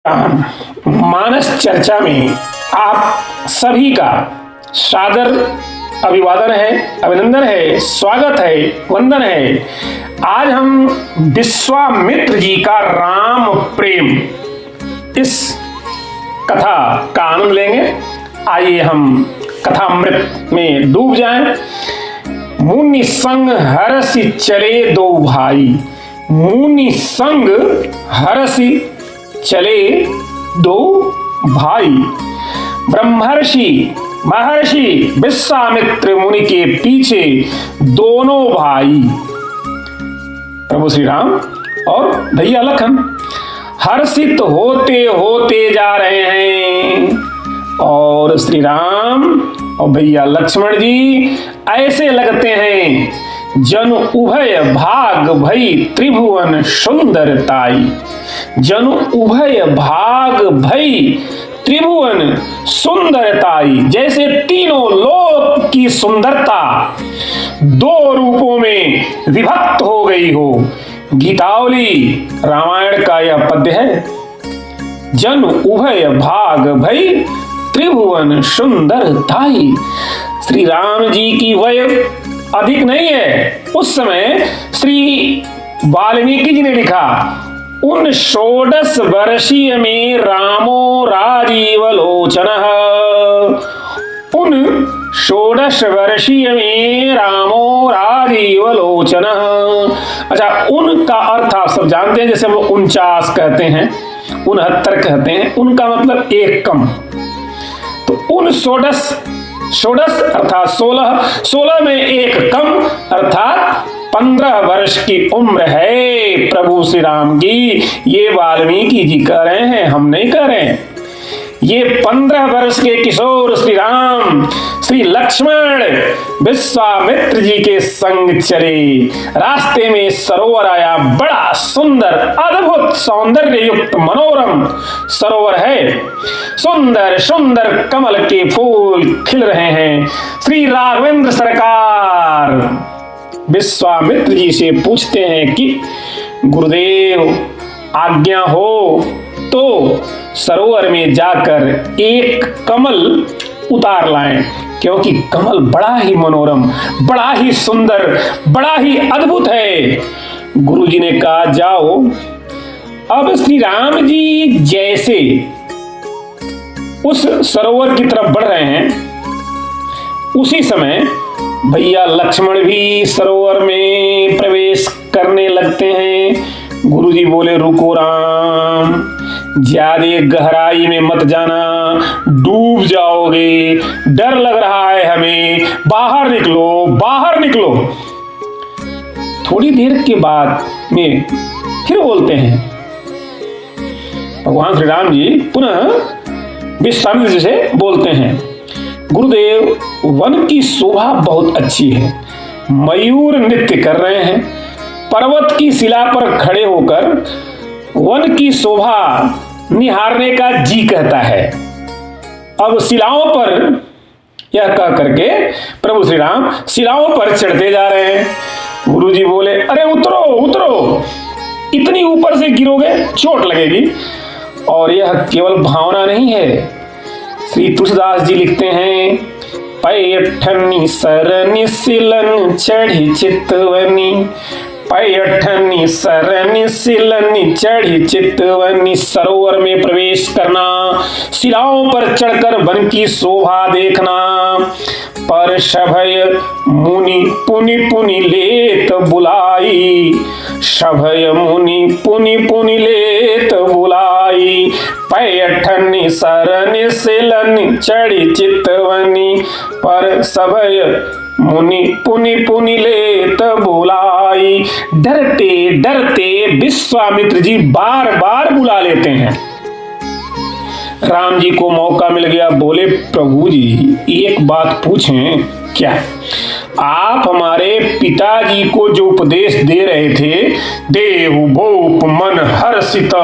मानस चर्चा में आप सभी का सादर अभिवादन है, अभिनंदन है, स्वागत है, वंदन है। आज हम विश्वामित्र जी का राम प्रेम इस कथा का आनंद लेंगे। आइए हम कथामृत में डूब जाएं। मुनि संग हरसि चले दो भाई, मुनि संग हरसि चले दो भाई। ब्रह्मर्षि महर्षि विश्वामित्र मुनि के पीछे दोनों भाई प्रभु श्री राम और भैया लखन हर्षित होते होते जा रहे हैं और श्री राम और भैया लक्ष्मण जी ऐसे लगते हैं जनु उभय भाग भई त्रिभुवन सुंदरताई। जनु उभय भाग भई त्रिभुवन सुंदरताई, जैसे तीनों लोक की सुंदरता दो रूपों में विभक्त हो गई हो। गीतावली रामायण का यह पद्य है। जन उभय भाग भई त्रिभुवन सुंदरताई। श्री राम जी की वय अधिक नहीं है। उस समय श्री वाल्मीकि जी ने लिखा, उन 16 वर्षीय में रामो राजीव लोचनः। उन 16 वर्षीय में रामो राजीव लोचनः। अच्छा, उन का अर्थ आप सब जानते हैं, जैसे हम 49 कहते हैं, 69 कहते हैं, उनका मतलब एक कम। तो उन 16 अर्थात 16 में एक कम अर्थात 15 वर्ष की उम्र है प्रभु श्री राम की। ये वाल्मीकि जी कह रहे हैं, हम नहीं कह रहे हैं। ये 15 वर्ष के किशोर श्री राम श्री लक्ष्मण विश्वामित्र जी के संग चले। रास्ते में सरोवर आया, बड़ा सुंदर अद्भुत सौंदर्य युक्त मनोरम सरोवर है। सुंदर सुंदर कमल के फूल खिल रहे हैं। श्री राघवेंद्र सरकार विश्वामित्र जी से पूछते हैं कि गुरुदेव आज्ञा हो तो सरोवर में जाकर एक कमल उतार लाएं, क्योंकि कमल बड़ा ही मनोरम, बड़ा ही सुंदर, बड़ा ही अद्भुत है। गुरुजी ने कहा जाओ। अब श्री राम जी जैसे उस सरोवर की तरफ बढ़ रहे हैं, उसी समय भैया लक्ष्मण भी सरोवर में प्रवेश करने लगते हैं। गुरुजी बोले, रुको राम, ज्यादा गहराई में मत जाना, डूब जाओगे, डर लग रहा है हमें, बाहर निकलो, बाहर निकलो। थोड़ी देर के बाद में फिर बोलते हैं, भगवान श्री राम जी पुनः विश्वामित्र जी से बोलते हैं, गुरुदेव वन की शोभा बहुत अच्छी है, मयूर नृत्य कर रहे हैं। पर्वत की शिला पर खड़े होकर वन की शोभा निहारने का जी कहता है। अब शिलाओं पर यह कह करके प्रभु श्री राम शिलाओं पर चढ़ते जा रहे हैं। गुरुजी बोले, अरे उतरो उतरो, इतनी ऊपर से गिरोगे चोट लगेगी। और यह केवल भावना नहीं है। श्री तुलसीदास जी लिखते हैं, पैठनी सरनि सिलन चढ़ी चितवनी, पैठनी सरनि सिलनि चढ़ी चितवनी। सरोवर में प्रवेश करना, शिलाओं पर चढ़कर वन की शोभा देखना। पर सभय मुनि पुनि पुनि लेत बुलाई, सभय मुनि पुनि पुनि लेत बुलाई। पैठनी सरनि सिलनि चढ़ी चितवनी, पर सभय मुनि पुनि पुनि लेत बुलाई। डरते डरते विश्वामित्र जी बार बार बुला लेते हैं। राम जी को मौका मिल गया, बोले, प्रभु जी एक बात पूछें क्या? आप हमारे पिताजी को जो उपदेश दे रहे थे, देहु भूप मन हर्षित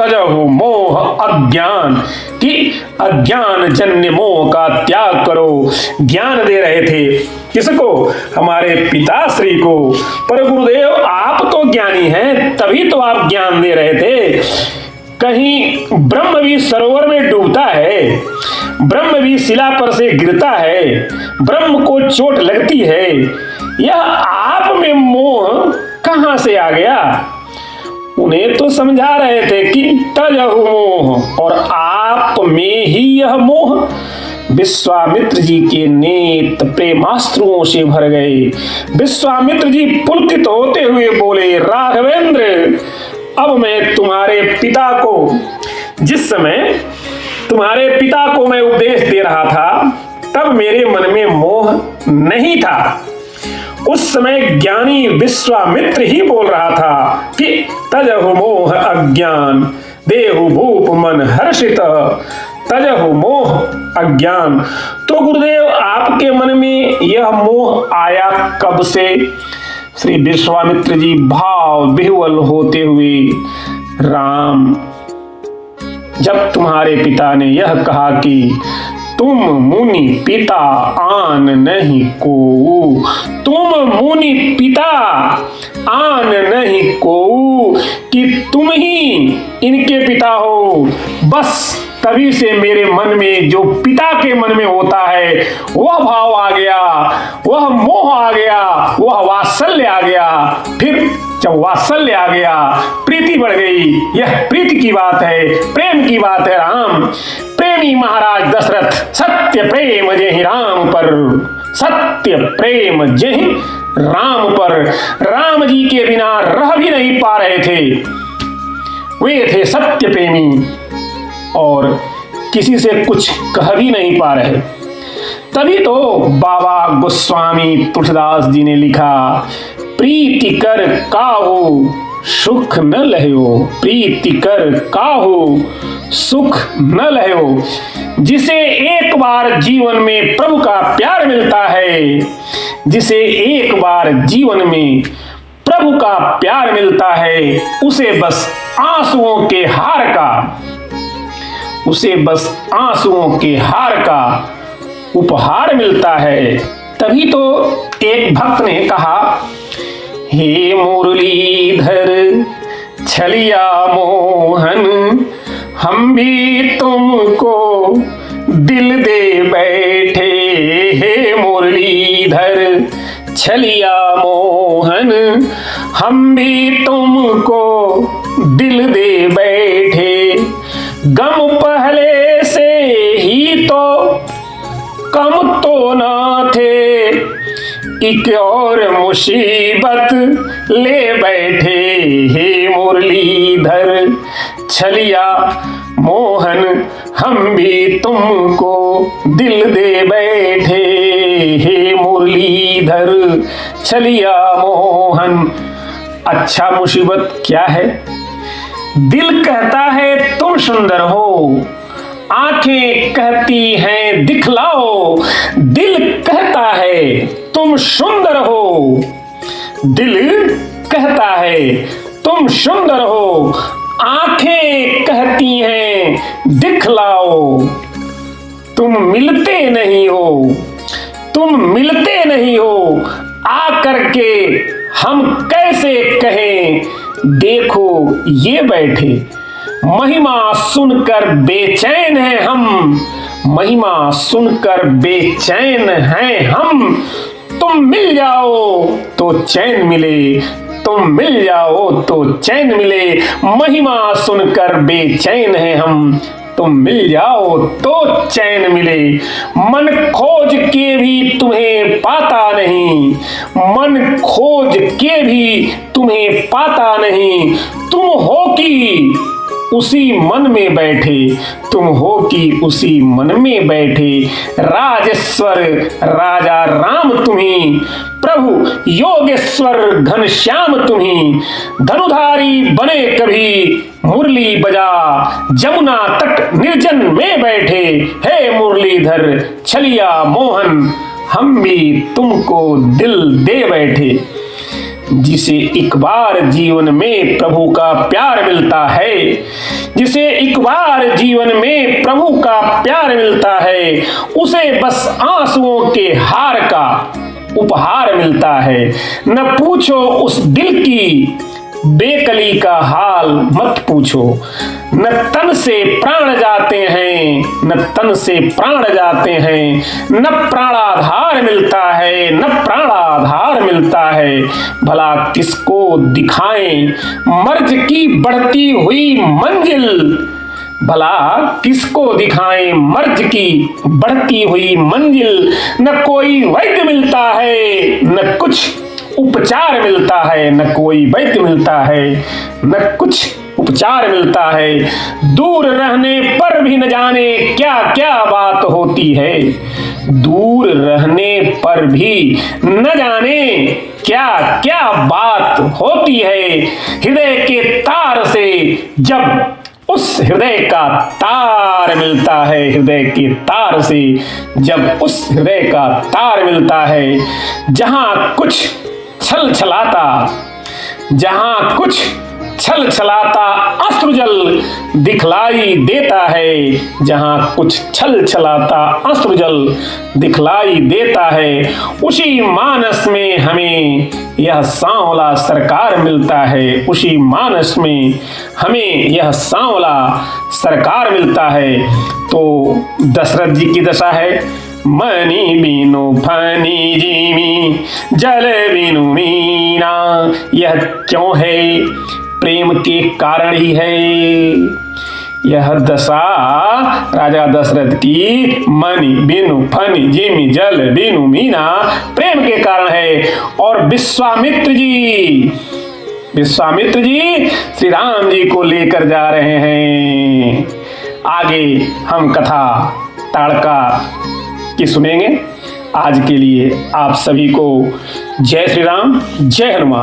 तजहु मोह अज्ञान, कि अज्ञान जन्य मोह का त्याग करो, ज्ञान दे रहे थे। किसको? हमारे पिताश्री को। पर गुरुदेव आप तो ज्ञानी हैं, तभी तो आप ज्ञान दे रहे थे। कहीं ब्रह्म भी सरोवर में डूबता है, ब्रह्म भी शिला पर से गिरता है, ब्रह्म को चोट लगती है। यह आप में मोह कहां से आ गया? उन्हें तो समझा रहे थे कि तजहु मोह, और आप में ही यह मोह। विश्वामित्र जी के नेत्र प्रेमाश्रुओं से भर गए। विश्वामित्र जी पुलकित होते हुए बोले, राघवेंद्र, अब मैं तुम्हारे पिता को, जिस समय तुम्हारे पिता को मैं उपदेश दे रहा था, तब मेरे मन में मोह नहीं था। उस समय ज्ञानी विश्वामित्र ही बोल रहा था कि तजहु मोह अज्ञान देहु भूप मन हर्षित, तजहु मोह अज्ञान। तो गुरुदेव, आपके मन में यह मोह आया कब से? श्री विश्वामित्र जी भाव विह्वल होते हुए, राम, जब तुम्हारे पिता ने यह कहा कि तुम मुनि पिता आन नहीं को, तुम मुनि पिता आन नहीं को, कि तुम ही इनके पिता हो, बस तभी से मेरे मन में जो पिता के मन में होता है वह भाव आ गया, वह मोह आ गया, वह वात्सल्य आ गया। फिर जब वात्सल्य आ गया, प्रीति बढ़ गई। यह प्रीति की बात है, प्रेम की बात है। राम प्रेमी महाराज दशरथ, सत्य प्रेम जेहि राम पर, सत्य प्रेम जेहि राम पर। राम जी के बिना रह भी नहीं पा रहे थे। वे थे सत्य प्रेमी और किसी से कुछ कह भी नहीं पा रहे। तभी तो बाबा गोस्वामी तुलसीदास जी ने लिखा, प्रीति कर काहू सुख न लह्यो, प्रीति कर काहू सुख न लह्यो। जिसे एक बार जीवन में प्रभु का प्यार मिलता है, जिसे एक बार जीवन में प्रभु का प्यार मिलता है, उसे बस आंसुओं के हार का, उसे बस आंसुओं के हार का उपहार मिलता है। तभी तो एक भक्त ने कहा, हे मुरलीधर छलिया मोहन, हम भी तुमको दिल दे बैठे। हे मुरलीधर छलिया मोहन, हम भी तुमको दिल दे बैठे। गम पहले से ही तो कम तो ना थे, एक और मुसीबत ले बैठे। हे मुरलीधर छलिया मोहन, हम भी तुमको दिल दे बैठे। हे मुरलीधर छलिया मोहन। अच्छा, मुसीबत क्या है? दिल कहता है तुम सुंदर हो, आंखें कहती हैं दिखलाओ। दिल कहता है तुम सुंदर हो, दिल कहता है तुम सुंदर हो, आंखें कहती हैं दिखलाओ। तुम मिलते नहीं हो, तुम मिलते नहीं हो, आकर के हम कैसे कहें देखो ये बैठे। महिमा सुनकर बेचैन हैं हम, महिमा सुनकर बेचैन हैं हम। तुम मिल जाओ तो चैन मिले, तुम मिल जाओ तो चैन मिले। महिमा सुनकर बेचैन हैं हम, तुम मिल जाओ तो चैन मिले। मन खोज के भी तुम्हें पाता नहीं, मन खोज के भी तुम्हें पाता नहीं। तुम हो कि उसी मन में बैठे, तुम हो कि उसी मन में बैठे। राजेश्वर राजा राम तुम्ही, प्रभु योगेश्वर घनश्याम तुम्ही। धनुधारी बने कभी मुरली बजा, जमुना तट निर्जन में बैठे। हे मुरलीधर छलिया मोहन, हम भी तुमको दिल दे बैठे। जिसे एक बार जीवन में प्रभु का प्यार मिलता है, जिसे एक बार जीवन में प्रभु का प्यार मिलता है, उसे बस आंसुओं के हार का उपहार मिलता है। न पूछो उस दिल की बेकली का हाल मत पूछो। न तन से प्राण जाते हैं, न तन से प्राण जाते हैं, न प्राणाधार मिलता है, न प्राणाधार मिलता है। भला किसको दिखाएं मर्ज की बढ़ती हुई मंजिल, भला किसको दिखाएं मर्ज की बढ़ती हुई मंजिल। न कोई वैद्य मिलता है, न कुछ उपचार मिलता है, न कोई वैद्य मिलता है, न कुछ उपचार मिलता है। दूर रहने पर भी न जाने क्या क्या बात होती है, दूर रहने पर भी न जाने क्या क्या बात होती है। हृदय के तार से जब उस हृदय का तार मिलता है, हृदय के तार से जब उस हृदय का तार मिलता है, जहां कुछ छल छलाता, जहां कुछ छल छलाता अश्रुजल दिखलाई देता है, जहां कुछ छल छलाता अश्रुजल दिखलाई देता है, उसी मानस में हमें यह सांवला सरकार मिलता है, उसी मानस में हमें यह सांवला सरकार मिलता है। तो दशरथ जी की दशा है, मणि बिनु फनी जीमी जल बिनु मीना। यह क्यों है? प्रेम के कारण ही है। यह दशा राजा दशरथ की मणि बिनु फनी जिमी जल बिनु मीना प्रेम के कारण है। और विश्वामित्र जी श्री राम जी को लेकर जा रहे हैं। आगे हम कथा ताड़का की सुनेंगे। आज के लिए आप सभी को जय श्री राम, जय हनुमान।